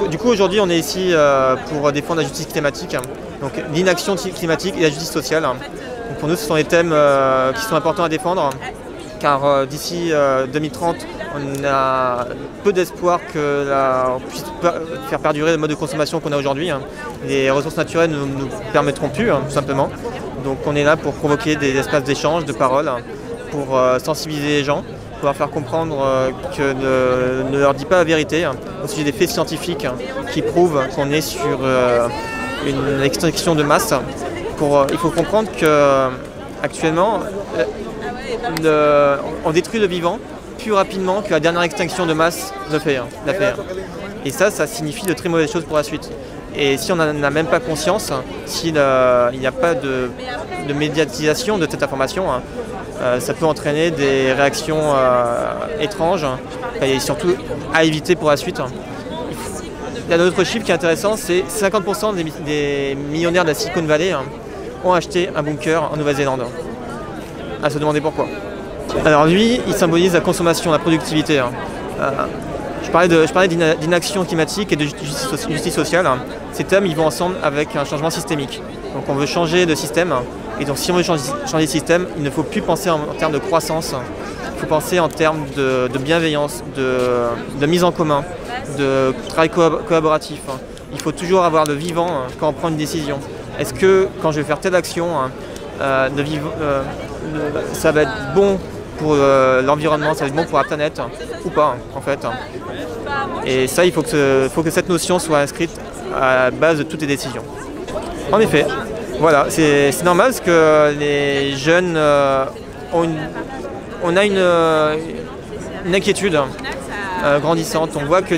Du coup, aujourd'hui, on est ici pour défendre la justice climatique, donc l'inaction climatique et la justice sociale. Donc pour nous, ce sont des thèmes qui sont importants à défendre, car d'ici 2030, on a peu d'espoir qu'on puisse faire perdurer le mode de consommation qu'on a aujourd'hui. Les ressources naturelles ne nous permettront plus, tout simplement. Donc on est là pour provoquer des espaces d'échange, de parole, pour sensibiliser les gens, pour leur faire comprendre que ne leur dit pas la vérité au sujet des faits scientifiques qui prouvent qu'on est sur une extinction de masse. Il faut comprendre qu'actuellement, on détruit le vivant plus rapidement que la dernière extinction de masse l'a fait. Et ça signifie de très mauvaises choses pour la suite. Et si on n'en a même pas conscience, s'il n'y a pas de médiatisation de cette information, ça peut entraîner des réactions étranges et surtout à éviter pour la suite. Il y a un autre chiffre qui est intéressant, c'est 50% des millionnaires de la Silicon Valley ont acheté un bunker en Nouvelle-Zélande. À se demander pourquoi. Alors lui, il symbolise la consommation, la productivité. Je parlais d'inaction climatique et de justice sociale. Ces thèmes, ils vont ensemble avec un changement systémique. Donc on veut changer de système. Et donc si on veut changer de système, il ne faut plus penser en termes de croissance. Il faut penser en termes de bienveillance, de mise en commun, de travail collaboratif. Il faut toujours avoir le vivant quand on prend une décision. Est-ce que quand je vais faire telle action, ça va être bon pour l'environnement, ça va être bon pour la planète ou pas en fait. Et ça, il faut que cette notion soit inscrite à la base de toutes les décisions. En effet, voilà, c'est normal parce que les jeunes on a une inquiétude grandissante. On voit que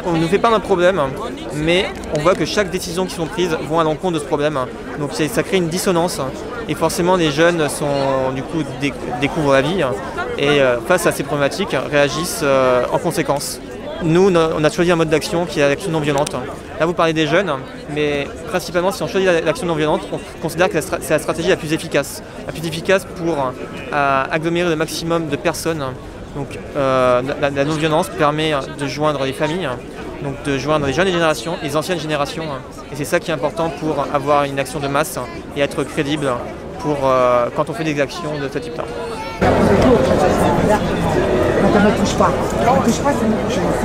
on ne nous fait pas un problème, mais on voit que chaque décision qui sont prises vont à l'encontre de ce problème. Donc ça crée une dissonance et forcément les jeunes découvrent la vie et face à ces problématiques réagissent en conséquence. Nous, on a choisi un mode d'action qui est l'action non violente. Là, vous parlez des jeunes, mais principalement, si on choisit l'action non violente, on considère que c'est la stratégie la plus efficace. La plus efficace pour agglomérer le maximum de personnes. Donc, la non-violence permet de joindre les familles, donc de joindre les jeunes générations, les anciennes générations. Et c'est ça qui est important pour avoir une action de masse et être crédible quand on fait des actions de ce type-là. Donc on ne touche pas. On ne touche pas, c'est une chose.